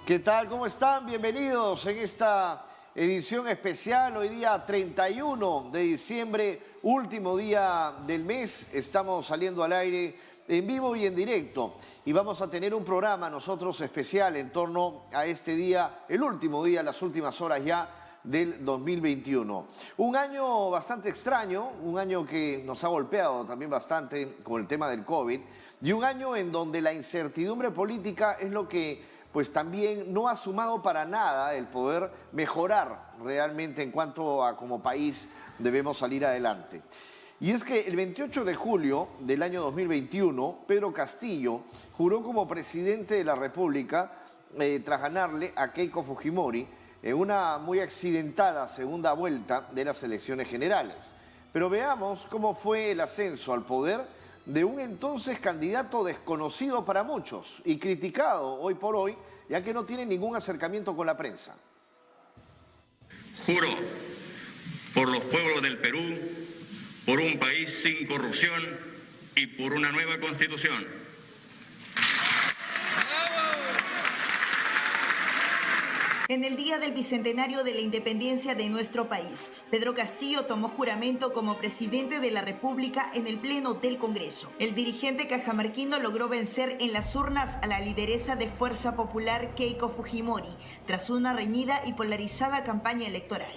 ¿Qué tal? ¿Cómo están? Bienvenidos en esta edición especial. Hoy día 31 de diciembre, último día del mes. Estamos saliendo al aire en vivo y en directo. Y vamos a tener un programa nosotros especial en torno a este día, el último día, las últimas horas ya del 2021. Un año bastante extraño, un año que nos ha golpeado también bastante con el tema del COVID y un año en donde la incertidumbre política es lo que pues también no ha sumado para nada el poder mejorar realmente en cuanto a como país debemos salir adelante. Y es que el 28 de julio del año 2021, Pedro Castillo juró como presidente de la República tras ganarle a Keiko Fujimori en una muy accidentada segunda vuelta de las elecciones generales. Pero veamos cómo fue el ascenso al poder de un entonces candidato desconocido para muchos y criticado hoy por hoy, ya que no tiene ningún acercamiento con la prensa. Juro por los pueblos del Perú, por un país sin corrupción y por una nueva constitución. En el día del bicentenario de la independencia de nuestro país, Pedro Castillo tomó juramento como presidente de la República en el Pleno del Congreso. El dirigente cajamarquino logró vencer en las urnas a la lideresa de Fuerza Popular Keiko Fujimori, tras una reñida y polarizada campaña electoral.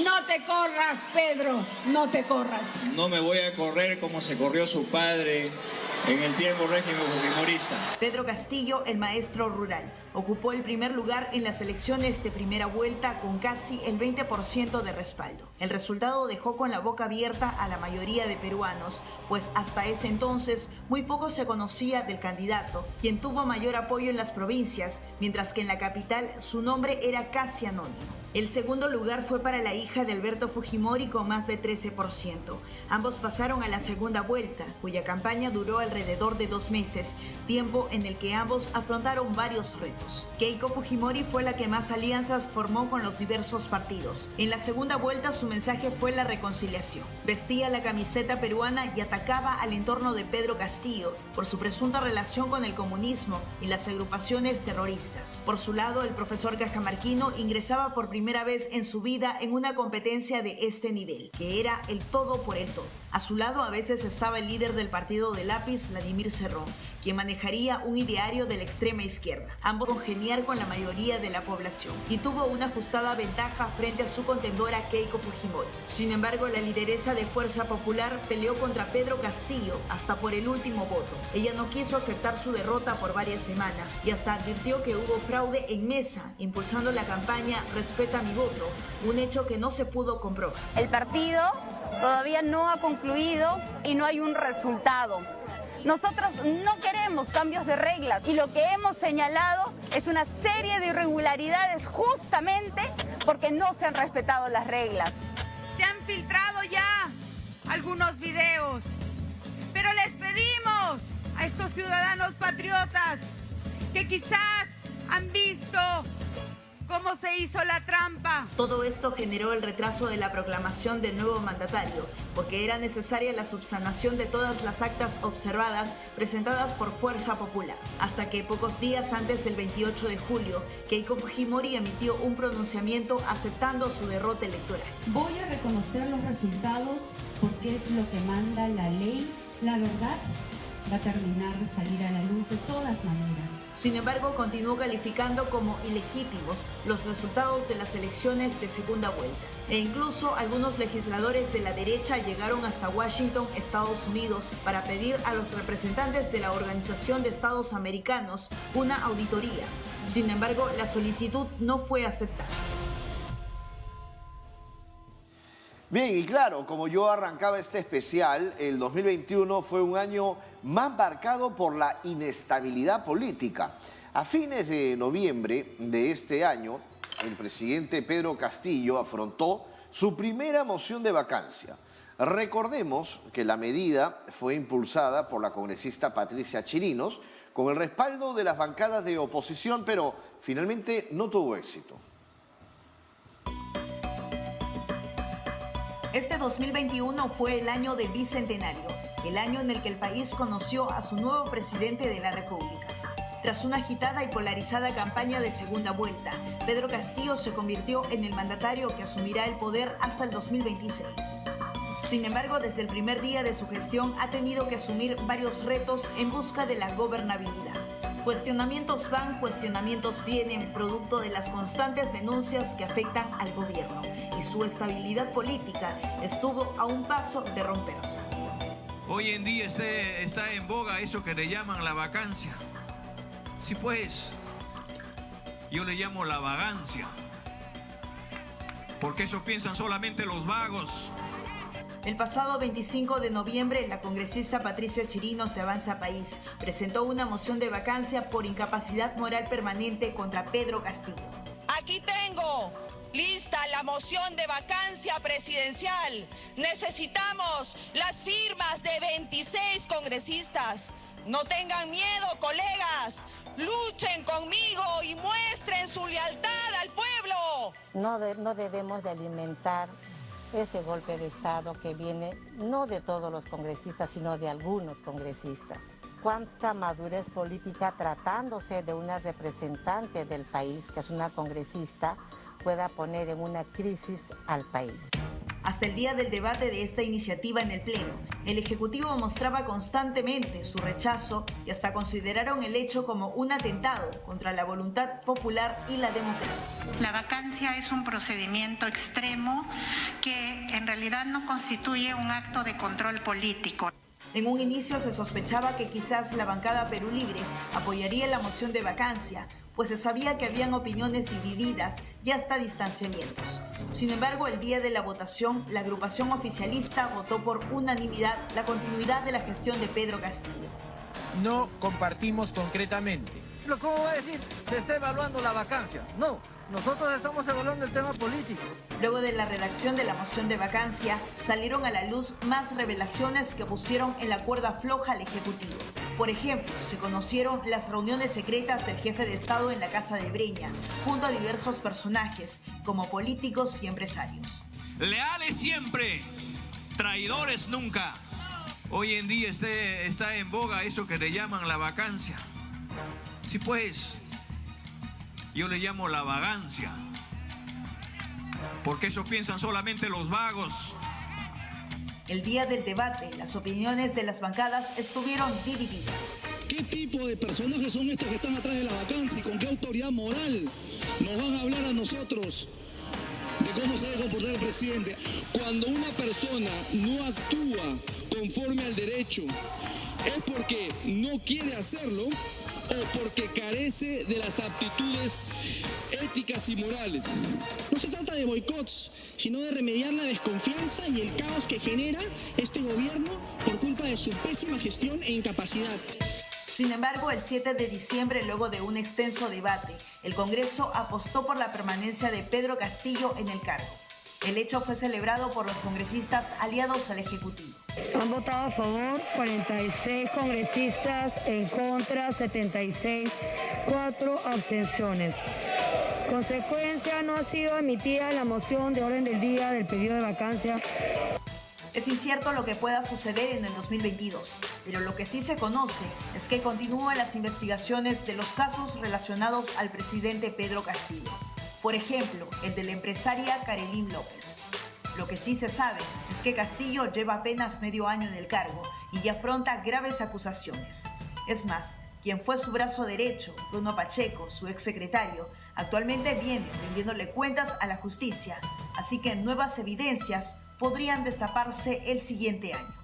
No te corras, Pedro, no te corras. No me voy a correr como se corrió su padre en el tiempo régimen fujimorista. Pedro Castillo, el maestro rural, ocupó el primer lugar en las elecciones de primera vuelta con casi el 20% de respaldo. El resultado dejó con la boca abierta a la mayoría de peruanos, pues hasta ese entonces muy poco se conocía del candidato, quien tuvo mayor apoyo en las provincias, mientras que en la capital su nombre era casi anónimo. El segundo lugar fue para la hija de Alberto Fujimori con más de 13%. Ambos pasaron a la segunda vuelta, cuya campaña duró alrededor de 2 meses, tiempo en el que ambos afrontaron varios retos. Keiko Fujimori fue la que más alianzas formó con los diversos partidos. En la segunda vuelta su mensaje fue la reconciliación. Vestía la camiseta peruana y atacaba al entorno de Pedro Castillo por su presunta relación con el comunismo y las agrupaciones terroristas. Por su lado, el profesor cajamarquino ingresaba por primera vez en su vida en una competencia de este nivel, que era el todo por el todo. A su lado a veces estaba el líder del partido de lápiz, Vladimir Cerrón, quien manejaría un ideario de la extrema izquierda, ambos congeniar con la mayoría de la población, y tuvo una ajustada ventaja frente a su contendora Keiko Fujimori. Sin embargo, la lideresa de Fuerza Popular peleó contra Pedro Castillo hasta por el último voto. Ella no quiso aceptar su derrota por varias semanas y hasta advirtió que hubo fraude en mesa, impulsando la campaña Respeta mi voto, un hecho que no se pudo comprobar. El partido todavía no ha concluido y no hay un resultado. Nosotros no queremos cambios de reglas y lo que hemos señalado es una serie de irregularidades justamente porque no se han respetado las reglas. Se han filtrado ya algunos videos, pero les pedimos a estos ciudadanos patriotas que quizás han visto cómo se hizo la trampa. Todo esto generó el retraso de la proclamación del nuevo mandatario, porque era necesaria la subsanación de todas las actas observadas presentadas por Fuerza Popular, hasta que pocos días antes del 28 de julio, Keiko Fujimori emitió un pronunciamiento aceptando su derrota electoral. Voy a reconocer los resultados porque es lo que manda la ley. La verdad va a terminar de salir a la luz de todas maneras. Sin embargo, continuó calificando como ilegítimos los resultados de las elecciones de segunda vuelta. E incluso algunos legisladores de la derecha llegaron hasta Washington, Estados Unidos, para pedir a los representantes de la Organización de Estados Americanos una auditoría. Sin embargo, la solicitud no fue aceptada. Bien, y claro, como yo arrancaba este especial, el 2021 fue un año más marcado por la inestabilidad política. A fines de noviembre de este año, el presidente Pedro Castillo afrontó su primera moción de vacancia. Recordemos que la medida fue impulsada por la congresista Patricia Chirinos con el respaldo de las bancadas de oposición, pero finalmente no tuvo éxito. Este 2021 fue el año del bicentenario, el año en el que el país conoció a su nuevo presidente de la República. Tras una agitada y polarizada campaña de segunda vuelta, Pedro Castillo se convirtió en el mandatario que asumirá el poder hasta el 2026. Sin embargo, desde el primer día de su gestión ha tenido que asumir varios retos en busca de la gobernabilidad. Cuestionamientos van, cuestionamientos vienen, producto de las constantes denuncias que afectan al gobierno, y su estabilidad política estuvo a un paso de romperse. Hoy en día está en boga eso que le llaman la vacancia. Sí, pues, yo le llamo la vagancia, porque eso piensan solamente los vagos. El pasado 25 de noviembre, la congresista Patricia Chirinos de Avanza País presentó una moción de vacancia por incapacidad moral permanente contra Pedro Castillo. Aquí tengo lista la moción de vacancia presidencial. Necesitamos las firmas de 26 congresistas. No tengan miedo, colegas. Luchen conmigo y muestren su lealtad al pueblo. No debemos de alimentar ese golpe de Estado que viene no de todos los congresistas, sino de algunos congresistas. Cuánta madurez política, tratándose de una representante del país, que es una congresista, pueda poner en una crisis al país. Hasta el día del debate de esta iniciativa en el Pleno, el Ejecutivo mostraba constantemente su rechazo y hasta consideraron el hecho como un atentado contra la voluntad popular y la democracia. La vacancia es un procedimiento extremo que en realidad no constituye un acto de control político. En un inicio se sospechaba que quizás la bancada Perú Libre apoyaría la moción de vacancia, pues se sabía que habían opiniones divididas y hasta distanciamientos. Sin embargo, el día de la votación, la agrupación oficialista votó por unanimidad la continuidad de la gestión de Pedro Castillo. No compartimos concretamente. ¿Pero cómo va a decir se está evaluando la vacancia? No, nosotros estamos evaluando el tema político. Luego de la redacción de la moción de vacancia, salieron a la luz más revelaciones que pusieron en la cuerda floja al Ejecutivo. Por ejemplo, se conocieron las reuniones secretas del jefe de Estado en la Casa de Breña, junto a diversos personajes, como políticos y empresarios. Leales siempre, traidores nunca. Hoy en día está en boga eso que le llaman la vacancia. Sí, pues, yo le llamo la vagancia, porque eso piensan solamente los vagos. El día del debate, las opiniones de las bancadas estuvieron divididas. ¿Qué tipo de personajes son estos que están atrás de la vacancia y con qué autoridad moral nos van a hablar a nosotros de cómo se debe comportar el presidente? Cuando una persona no actúa conforme al derecho, ¿es porque no quiere hacerlo o porque carece de las aptitudes éticas y morales? No se trata de boicots, sino de remediar la desconfianza y el caos que genera este gobierno por culpa de su pésima gestión e incapacidad. Sin embargo, el 7 de diciembre, luego de un extenso debate, el Congreso apostó por la permanencia de Pedro Castillo en el cargo. El hecho fue celebrado por los congresistas aliados al Ejecutivo. Han votado a favor 46 congresistas, en contra 76, 4 abstenciones. Consecuencia, no ha sido emitida la moción de orden del día del periodo de vacancia. Es incierto lo que pueda suceder en el 2022, pero lo que sí se conoce es que continúan las investigaciones de los casos relacionados al presidente Pedro Castillo. Por ejemplo, el de la empresaria Karelyn López. Lo que sí se sabe es que Castillo lleva apenas medio año en el cargo y ya afronta graves acusaciones. Es más, quien fue su brazo derecho, Bruno Pacheco, su exsecretario, actualmente viene rindiéndole cuentas a la justicia, así que nuevas evidencias podrían destaparse el siguiente año.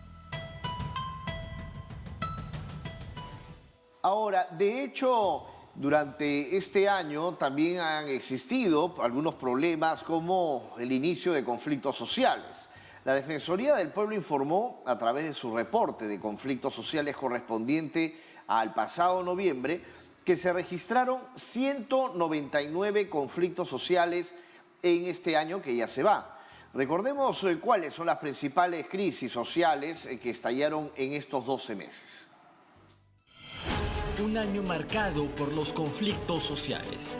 Ahora, de hecho, durante este año también han existido algunos problemas como el inicio de conflictos sociales. La Defensoría del Pueblo informó a través de su reporte de conflictos sociales correspondiente al pasado noviembre que se registraron 199 conflictos sociales en este año que ya se va. Recordemos cuáles son las principales crisis sociales que estallaron en estos 12 meses. Un año marcado por los conflictos sociales.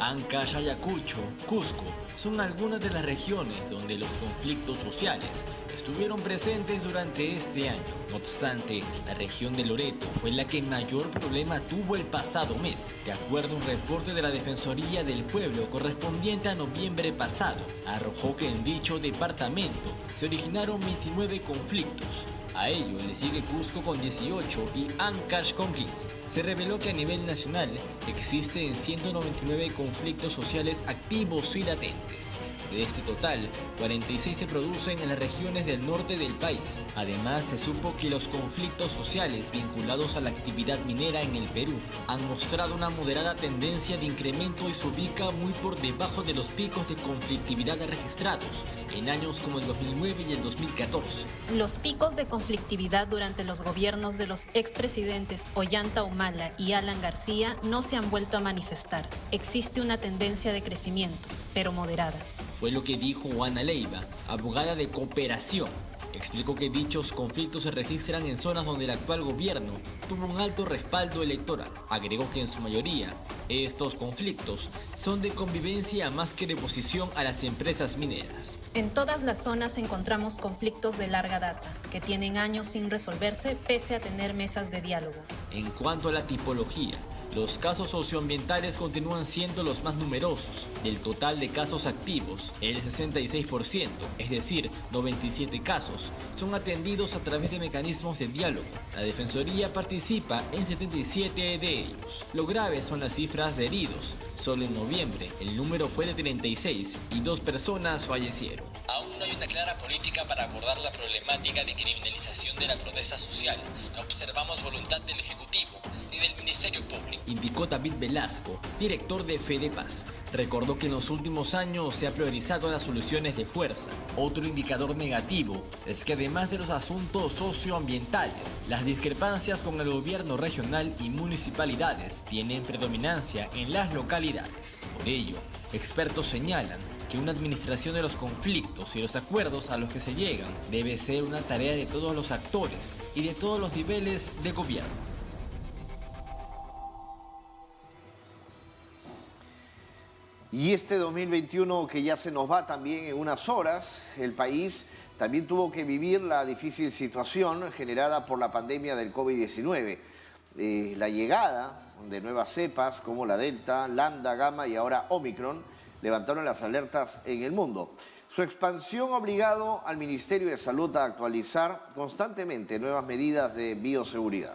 Ancash, Ayacucho, Cusco son algunas de las regiones donde los conflictos sociales estuvieron presentes durante este año. No obstante, la región de Loreto fue la que mayor problema tuvo el pasado mes. De acuerdo a un reporte de la Defensoría del Pueblo correspondiente a noviembre pasado, arrojó que en dicho departamento se originaron 29 conflictos. A ello le sigue Cusco con 18 y Ancash con 15. Se reveló que a nivel nacional existen 199 conflictos sociales activos y latentes. De este total, 46 se producen en las regiones del norte del país. Además, se supo que los conflictos sociales vinculados a la actividad minera en el Perú han mostrado una moderada tendencia de incremento y se ubica muy por debajo de los picos de conflictividad registrados en años como el 2009 y el 2014. Los picos de conflictividad durante los gobiernos de los expresidentes Ollanta Humala y Alan García no se han vuelto a manifestar. Existe una tendencia de crecimiento, pero moderada. Fue lo que dijo Juana Leiva, abogada de cooperación. Explicó que dichos conflictos se registran en zonas donde el actual gobierno tuvo un alto respaldo electoral. Agregó que en su mayoría, estos conflictos son de convivencia más que de oposición a las empresas mineras. En todas las zonas encontramos conflictos de larga data, que tienen años sin resolverse pese a tener mesas de diálogo. En cuanto a la tipología, los casos socioambientales continúan siendo los más numerosos. Del total de casos activos, el 66%, es decir, 97 casos, son atendidos a través de mecanismos de diálogo. La Defensoría participa en 77 de ellos. Lo grave son las cifras de heridos. Solo en noviembre, el número fue de 36 y 2 personas fallecieron. Aún no hay una clara política para abordar la problemática de criminalización de la protesta social. No observamos voluntad del Ejecutivo ni del Ministerio Público, indicó David Velasco, director de FEDEPAZ. Recordó que en los últimos años se ha priorizado las soluciones de fuerza. Otro indicador negativo es que además de los asuntos socioambientales, las discrepancias con el gobierno regional y municipalidades tienen predominancia en las localidades. Por ello, expertos señalan que una administración de los conflictos y los acuerdos a los que se llegan debe ser una tarea de todos los actores y de todos los niveles de gobierno. Y este 2021 que ya se nos va también en unas horas, el país también tuvo que vivir la difícil situación generada por la pandemia del COVID-19. La llegada de nuevas cepas como la Delta, Lambda, Gamma y ahora Omicron levantaron las alertas en el mundo. Su expansión ha obligado al Ministerio de Salud a actualizar constantemente nuevas medidas de bioseguridad.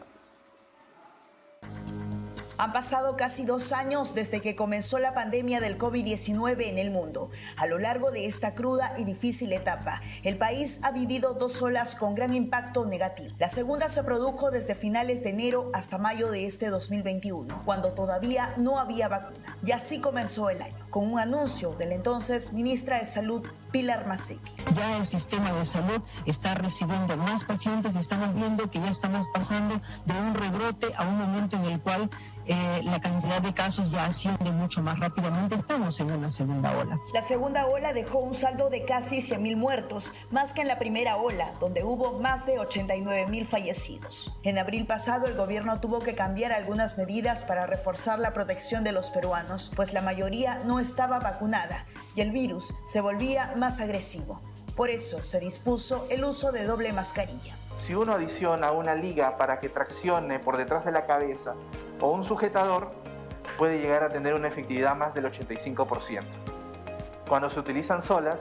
Han pasado casi 2 años desde que comenzó la pandemia del COVID-19 en el mundo. A lo largo de esta cruda y difícil etapa, el país ha vivido 2 olas con gran impacto negativo. La segunda se produjo desde finales de enero hasta mayo de este 2021, cuando todavía no había vacuna. Y así comenzó el año, con un anuncio de la entonces ministra de Salud, Pilar Massetti. Ya el sistema de salud está recibiendo más pacientes y estamos viendo que ya estamos pasando de un rebrote a un momento en el cual la cantidad de casos ya asciende mucho más rápidamente. Estamos en una segunda ola. La segunda ola dejó un saldo de casi 100.000 muertos, más que en la primera ola, donde hubo más de 89.000 fallecidos. En abril pasado, el gobierno tuvo que cambiar algunas medidas para reforzar la protección de los peruanos, pues la mayoría no estaba vacunada y el virus se volvía más agresivo. Por eso se dispuso el uso de doble mascarilla. Si uno adiciona una liga para que traccione por detrás de la cabeza o un sujetador, puede llegar a tener una efectividad más del 85%. Cuando se utilizan solas,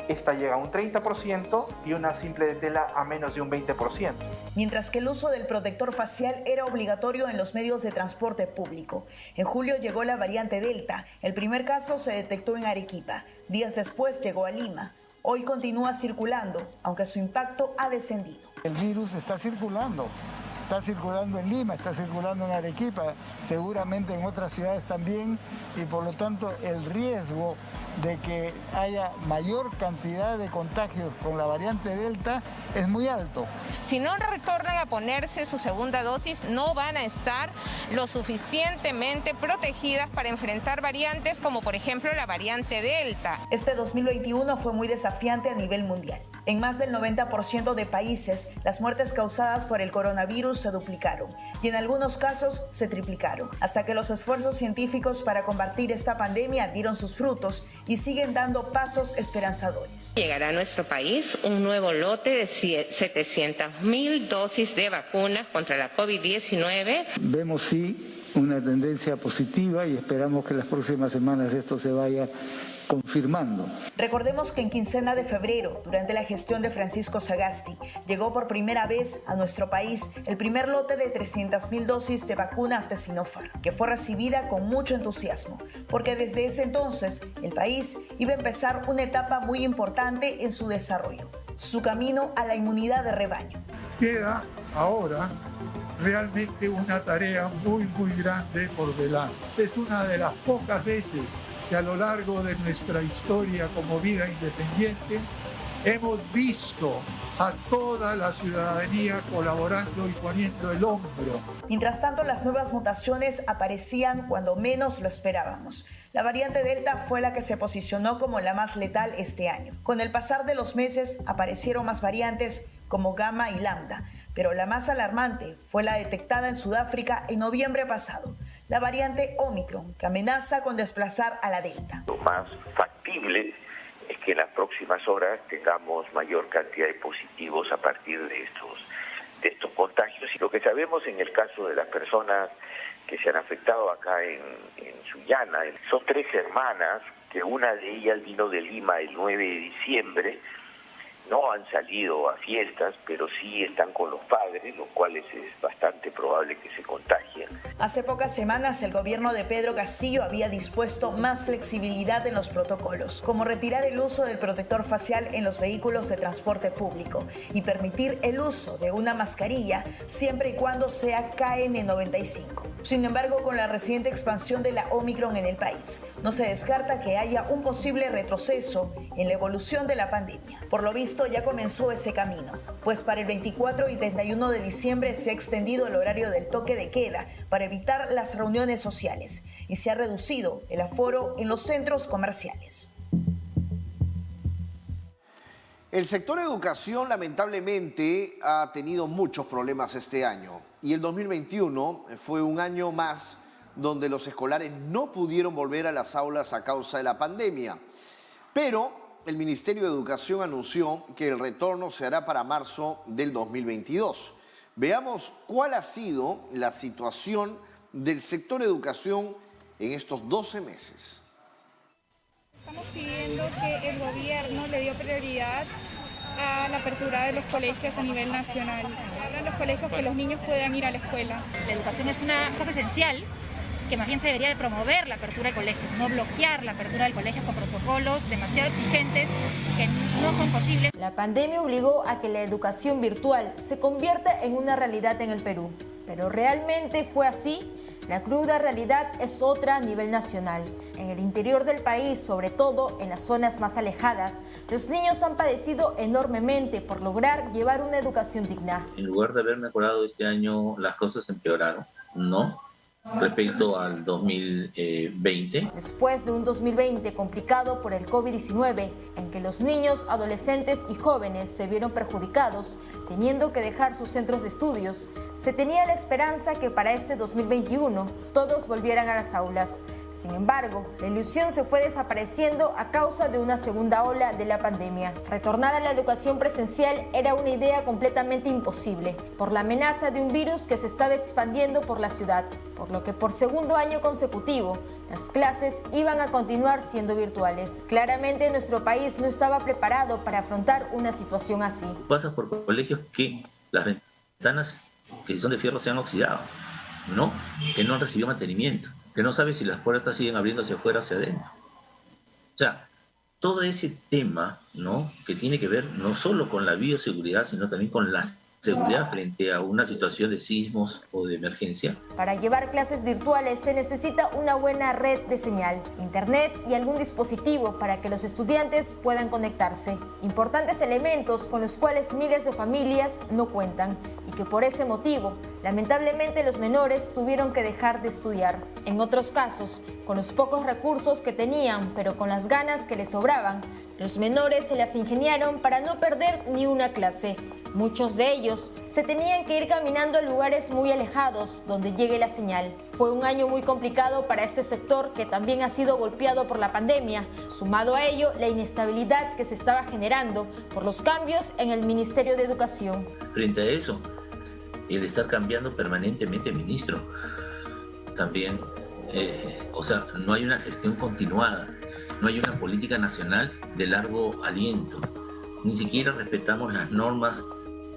esta llega a un 30% y una simple de tela a menos de un 20%. Mientras que el uso del protector facial era obligatorio en los medios de transporte público. En julio llegó la variante Delta. El primer caso se detectó en Arequipa. Días después llegó a Lima. Hoy continúa circulando, aunque su impacto ha descendido. El virus está circulando en Lima, está circulando en Arequipa, seguramente en otras ciudades también, y por lo tanto el riesgo de que haya mayor cantidad de contagios con la variante Delta es muy alto. Si no retornan a ponerse su segunda dosis, no van a estar lo suficientemente protegidas para enfrentar variantes como por ejemplo la variante Delta. Este 2021 fue muy desafiante a nivel mundial. En más del 90% de países, las muertes causadas por el coronavirus se duplicaron y en algunos casos se triplicaron, hasta que los esfuerzos científicos para combatir esta pandemia dieron sus frutos y siguen dando pasos esperanzadores. Llegará a nuestro país un nuevo lote de 700.000 dosis de vacunas contra la COVID-19. Vemos sí una tendencia positiva y esperamos que las próximas semanas esto se vaya confirmando. Recordemos que en quincena de febrero, durante la gestión de Francisco Sagasti, llegó por primera vez a nuestro país el primer lote de 300.000 dosis de vacunas de Sinopharm, que fue recibida con mucho entusiasmo, porque desde ese entonces el país iba a empezar una etapa muy importante en su desarrollo, su camino a la inmunidad de rebaño. Queda ahora realmente una tarea muy grande por delante. Es una de las pocas veces que a lo largo de nuestra historia como vida independiente hemos visto a toda la ciudadanía colaborando y poniendo el hombro. Mientras tanto, las nuevas mutaciones aparecían cuando menos lo esperábamos. La variante Delta fue la que se posicionó como la más letal este año. Con el pasar de los meses aparecieron más variantes como Gamma y Lambda, pero la más alarmante fue la detectada en Sudáfrica en noviembre pasado, la variante Omicron, que amenaza con desplazar a la Delta. Lo más factible es que en las próximas horas tengamos mayor cantidad de positivos a partir de estos contagios. Y lo que sabemos en el caso de las personas que se han afectado acá en Sullana, son 3 hermanas, que una de ellas vino de Lima el 9 de diciembre, no han salido a fiestas, pero sí están con los padres, los cuales es bastante probable que se contagien. Hace pocas semanas el gobierno de Pedro Castillo había dispuesto más flexibilidad en los protocolos, como retirar el uso del protector facial en los vehículos de transporte público y permitir el uso de una mascarilla siempre y cuando sea KN95. Sin embargo, con la reciente expansión de la Omicron en el país, no se descarta que haya un posible retroceso en la evolución de la pandemia. Por lo visto, ya comenzó ese camino, pues para el 24 y 31 de diciembre se ha extendido el horario del toque de queda para evitar las reuniones sociales y se ha reducido el aforo en los centros comerciales. El sector educación lamentablemente ha tenido muchos problemas este año y el 2021 fue un año más donde los escolares no pudieron volver a las aulas a causa de la pandemia. Pero el Ministerio de Educación anunció que el retorno se hará para marzo del 2022. Veamos cuál ha sido la situación del sector educación en estos 12 meses. Estamos pidiendo que el gobierno le dio prioridad a la apertura de los colegios a nivel nacional. Abran los colegios, que los niños puedan ir a la escuela. La educación es una cosa esencial, que más bien se debería de promover la apertura de colegios, no bloquear la apertura del colegio con protocolos demasiado exigentes que no son posibles. La pandemia obligó a que la educación virtual se convierta en una realidad en el Perú. ¿Pero realmente fue así? La cruda realidad es otra a nivel nacional. En el interior del país, sobre todo en las zonas más alejadas, los niños han padecido enormemente por lograr llevar una educación digna. En lugar de haber mejorado este año, las cosas empeoraron, ¿no? Respecto al 2020. Después de un 2020 complicado por el COVID-19, en que los niños, adolescentes y jóvenes se vieron perjudicados, teniendo que dejar sus centros de estudios, se tenía la esperanza que para este 2021 todos volvieran a las aulas. Sin embargo, la ilusión se fue desapareciendo a causa de una segunda ola de la pandemia. Retornar a la educación presencial era una idea completamente imposible, por la amenaza de un virus que se estaba expandiendo por la ciudad, por lo que por segundo año consecutivo, las clases iban a continuar siendo virtuales. Claramente nuestro país no estaba preparado para afrontar una situación así. Pasas por colegios que las ventanas que son de fierro se han oxidado, ¿no? Que no han recibido mantenimiento, que no sabes si las puertas siguen abriendo hacia afuera o hacia adentro. O sea, todo ese tema, ¿no?, que tiene que ver no solo con la bioseguridad, sino también con la seguridad frente a una situación de sismos o de emergencia. Para llevar clases virtuales se necesita una buena red de señal, internet y algún dispositivo para que los estudiantes puedan conectarse. Importantes elementos con los cuales miles de familias no cuentan y que por ese motivo, lamentablemente los menores tuvieron que dejar de estudiar. En otros casos, con los pocos recursos que tenían, pero con las ganas que les sobraban, los menores se las ingeniaron para no perder ni una clase. Muchos de ellos se tenían que ir caminando a lugares muy alejados donde llegue la señal. Fue un año muy complicado para este sector que también ha sido golpeado por la pandemia. Sumado a ello, la inestabilidad que se estaba generando por los cambios en el Ministerio de Educación. Frente a eso, el estar cambiando permanentemente ministro, también, no hay una gestión continuada, no hay una política nacional de largo aliento, ni siquiera respetamos las normas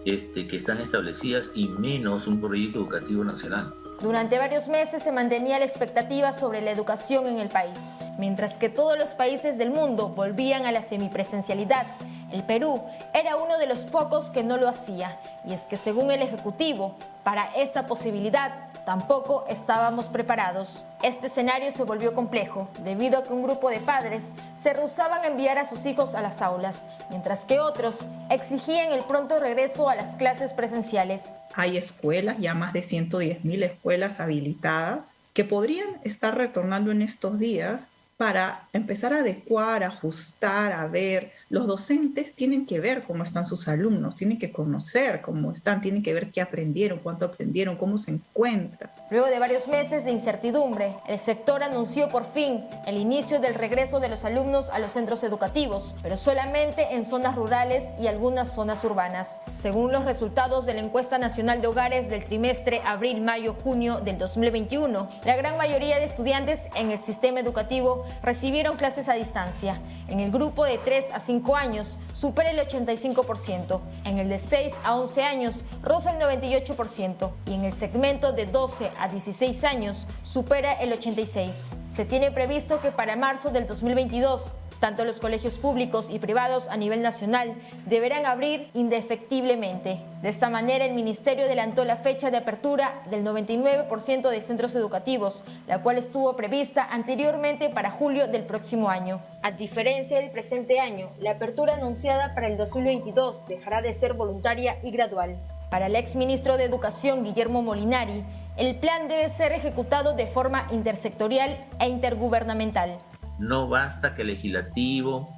que están establecidas y menos un proyecto educativo nacional. Durante varios meses se mantenía la expectativa sobre la educación en el país, mientras que todos los países del mundo volvían a la semipresencialidad. El Perú era uno de los pocos que no lo hacía, y es que según el Ejecutivo, para esa posibilidad tampoco estábamos preparados. Este escenario se volvió complejo, debido a que un grupo de padres se rehusaban a enviar a sus hijos a las aulas, mientras que otros exigían el pronto regreso a las clases presenciales. Hay escuelas, ya más de 110.000 escuelas habilitadas, que podrían estar retornando en estos días para empezar a adecuar, ajustar, a ver. Los docentes tienen que ver cómo están sus alumnos, tienen que conocer cómo están, tienen que ver qué aprendieron, cuánto aprendieron, cómo se encuentran. Luego de varios meses de incertidumbre, el sector anunció por fin el inicio del regreso de los alumnos a los centros educativos, pero solamente en zonas rurales y algunas zonas urbanas. Según los resultados de la Encuesta Nacional de Hogares del trimestre abril-mayo-junio del 2021, la gran mayoría de estudiantes en el sistema educativo recibieron clases a distancia. En el grupo de 3 a 5 años supera el 85%, en el de 6 a 11 años roza el 98% y en el segmento de 12 a 16 años supera el 86%. Se tiene previsto que para marzo del 2022, tanto los colegios públicos y privados a nivel nacional deberán abrir indefectiblemente. De esta manera, el Ministerio adelantó la fecha de apertura del 99% de centros educativos, la cual estuvo prevista anteriormente para julio del próximo año. A diferencia del presente año, la apertura anunciada para el 2022 dejará de ser voluntaria y gradual. Para el exministro de Educación, Guillermo Molinari, el plan debe ser ejecutado de forma intersectorial e intergubernamental. No basta que el legislativo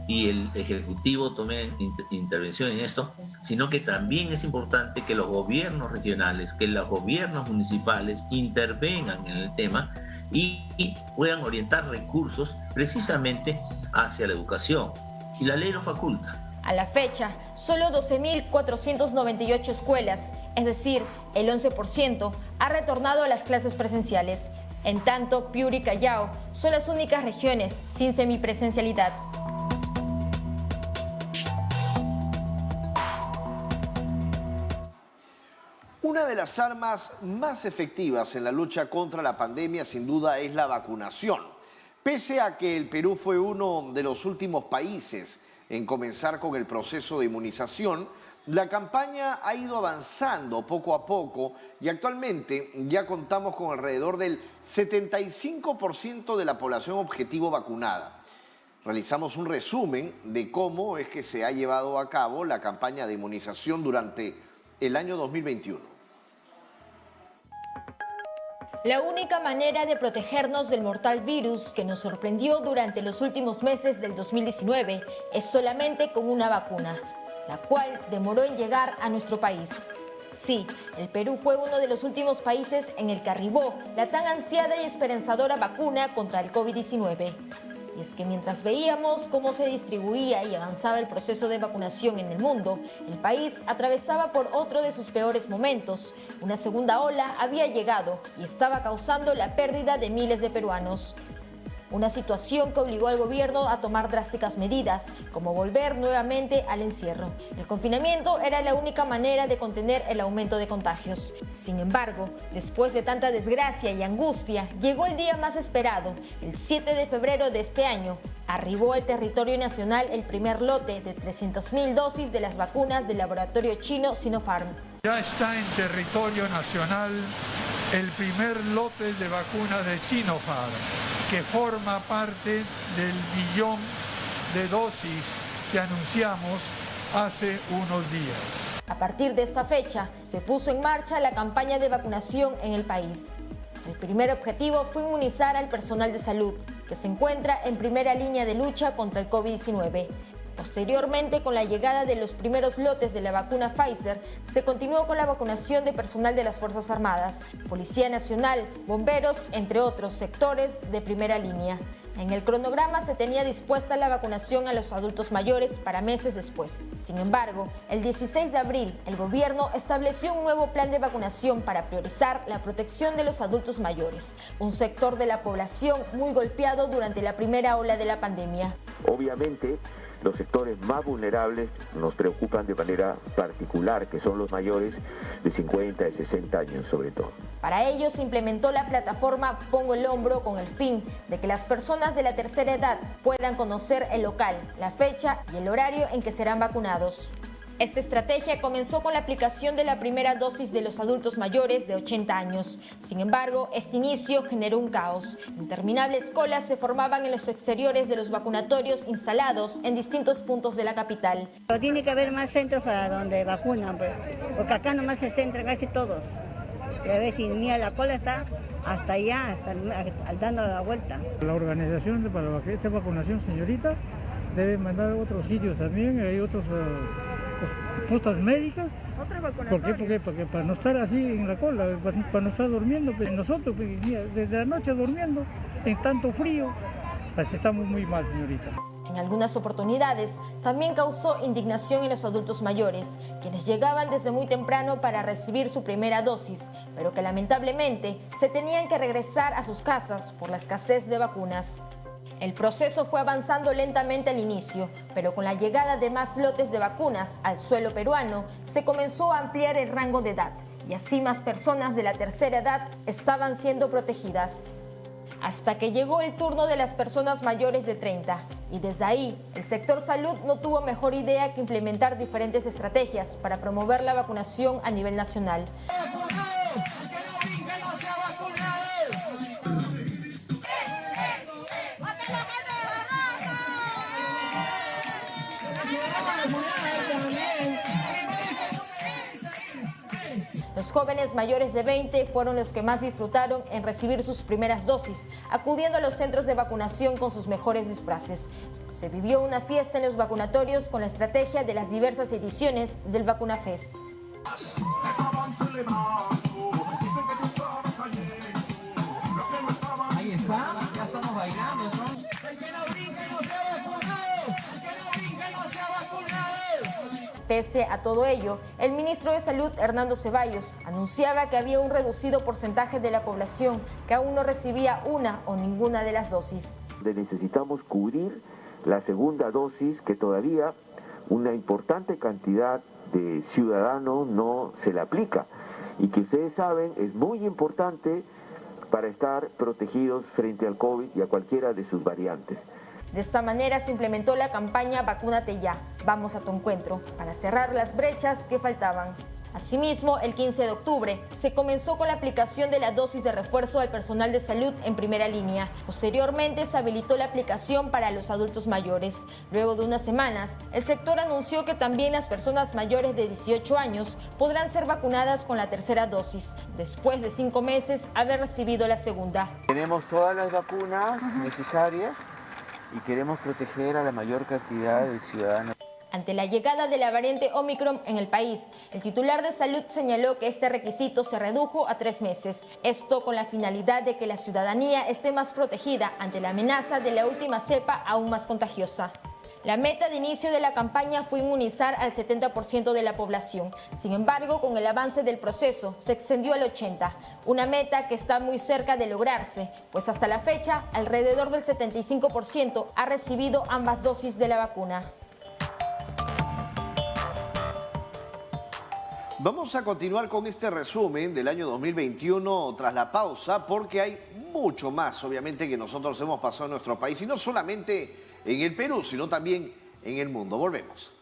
y el ejecutivo tomen intervención en esto, sino que también es importante que los gobiernos regionales, que los gobiernos municipales intervengan en el tema y puedan orientar recursos precisamente hacia la educación. Y la ley lo faculta. A la fecha, solo 12.498 escuelas, es decir, el 11%, ha retornado a las clases presenciales. En tanto, Piura y Callao son las únicas regiones sin semipresencialidad. Una de las armas más efectivas en la lucha contra la pandemia, sin duda, es la vacunación. Pese a que el Perú fue uno de los últimos países en comenzar con el proceso de inmunización, la campaña ha ido avanzando poco a poco y actualmente ya contamos con alrededor del 75% de la población objetivo vacunada. Realizamos un resumen de cómo es que se ha llevado a cabo la campaña de inmunización durante el año 2021. La única manera de protegernos del mortal virus que nos sorprendió durante los últimos meses del 2019 es solamente con una vacuna, la cual demoró en llegar a nuestro país. Sí, el Perú fue uno de los últimos países en el que arribó la tan ansiada y esperanzadora vacuna contra el COVID-19. Y es que mientras veíamos cómo se distribuía y avanzaba el proceso de vacunación en el mundo, el país atravesaba por otro de sus peores momentos. Una segunda ola había llegado y estaba causando la pérdida de miles de peruanos. Una situación que obligó al gobierno a tomar drásticas medidas, como volver nuevamente al encierro. El confinamiento era la única manera de contener el aumento de contagios. Sin embargo, después de tanta desgracia y angustia, llegó el día más esperado, el 7 de febrero de este año, Arribó al territorio nacional el primer lote de 300.000 dosis de las vacunas del laboratorio chino Sinopharm. Ya está en territorio nacional el primer lote de vacunas de Sinopharm, que forma parte del 1 millón de dosis que anunciamos hace unos días. A partir de esta fecha, se puso en marcha la campaña de vacunación en el país. El primer objetivo fue inmunizar al personal de salud, que se encuentra en primera línea de lucha contra el COVID-19. Posteriormente, con la llegada de los primeros lotes de la vacuna Pfizer, se continuó con la vacunación de personal de las Fuerzas Armadas, Policía Nacional, bomberos, entre otros sectores de primera línea. En el cronograma se tenía dispuesta la vacunación a los adultos mayores para meses después. Sin embargo, el 16 de abril, el gobierno estableció un nuevo plan de vacunación para priorizar la protección de los adultos mayores, un sector de la población muy golpeado durante la primera ola de la pandemia. Obviamente, los sectores más vulnerables nos preocupan de manera particular, que son los mayores de 50 y 60 años sobre todo. Para ello se implementó la plataforma Pongo el Hombro con el fin de que las personas de la tercera edad puedan conocer el local, la fecha y el horario en que serán vacunados. Esta estrategia comenzó con la aplicación de la primera dosis de los adultos mayores de 80 años. Sin embargo, este inicio generó un caos. Interminables colas se formaban en los exteriores de los vacunatorios instalados en distintos puntos de la capital. Pero tiene que haber más centros para donde vacunan, pues, porque acá nomás se centran casi todos. Y a ver si mira, la cola está hasta allá, dando la vuelta. La organización para esta vacunación, señorita, debe mandar a otros sitios también, hay otros postas médicas. ¿Por qué? Porque para no estar así en la cola, para no estar durmiendo. Pues nosotros, mira, desde la noche durmiendo en tanto frío, pues estamos muy mal, señorita. En algunas oportunidades también causó indignación en los adultos mayores, quienes llegaban desde muy temprano para recibir su primera dosis, pero que lamentablemente se tenían que regresar a sus casas por la escasez de vacunas. El proceso fue avanzando lentamente al inicio, pero con la llegada de más lotes de vacunas al suelo peruano, se comenzó a ampliar el rango de edad, y así más personas de la tercera edad estaban siendo protegidas. Hasta que llegó el turno de las personas mayores de 30, y desde ahí el sector salud no tuvo mejor idea que implementar diferentes estrategias para promover la vacunación a nivel nacional. Los jóvenes mayores de 20 fueron los que más disfrutaron en recibir sus primeras dosis, acudiendo a los centros de vacunación con sus mejores disfraces. Se vivió una fiesta en los vacunatorios con la estrategia de las diversas ediciones del VacunaFest. Ahí está, ya estamos bailando, ¿no? Pese a todo ello, el ministro de Salud, Hernando Ceballos, anunciaba que había un reducido porcentaje de la población que aún no recibía una o ninguna de las dosis. Necesitamos cubrir la segunda dosis, que todavía una importante cantidad de ciudadanos no se la aplica y que ustedes saben es muy importante para estar protegidos frente al COVID y a cualquiera de sus variantes. De esta manera se implementó la campaña Vacúnate Ya, vamos a tu encuentro, para cerrar las brechas que faltaban. Asimismo, el 15 de octubre se comenzó con la aplicación de la dosis de refuerzo al personal de salud en primera línea. Posteriormente se habilitó la aplicación para los adultos mayores. Luego de unas semanas, el sector anunció que también las personas mayores de 18 años podrán ser vacunadas con la tercera dosis, después de 5 meses haber recibido la segunda. Tenemos todas las vacunas necesarias y queremos proteger a la mayor cantidad de ciudadanos. Ante la llegada de la variante Omicron en el país, el titular de salud señaló que este requisito se redujo a 3 meses. Esto con la finalidad de que la ciudadanía esté más protegida ante la amenaza de la última cepa aún más contagiosa. La meta de inicio de la campaña fue inmunizar al 70% de la población. Sin embargo, con el avance del proceso, se extendió al 80%, una meta que está muy cerca de lograrse, pues hasta la fecha, alrededor del 75% ha recibido ambas dosis de la vacuna. Vamos a continuar con este resumen del año 2021 tras la pausa, porque hay mucho más, obviamente, que nosotros hemos pasado en nuestro país, y no solamente en el Perú, sino también en el mundo. Volvemos.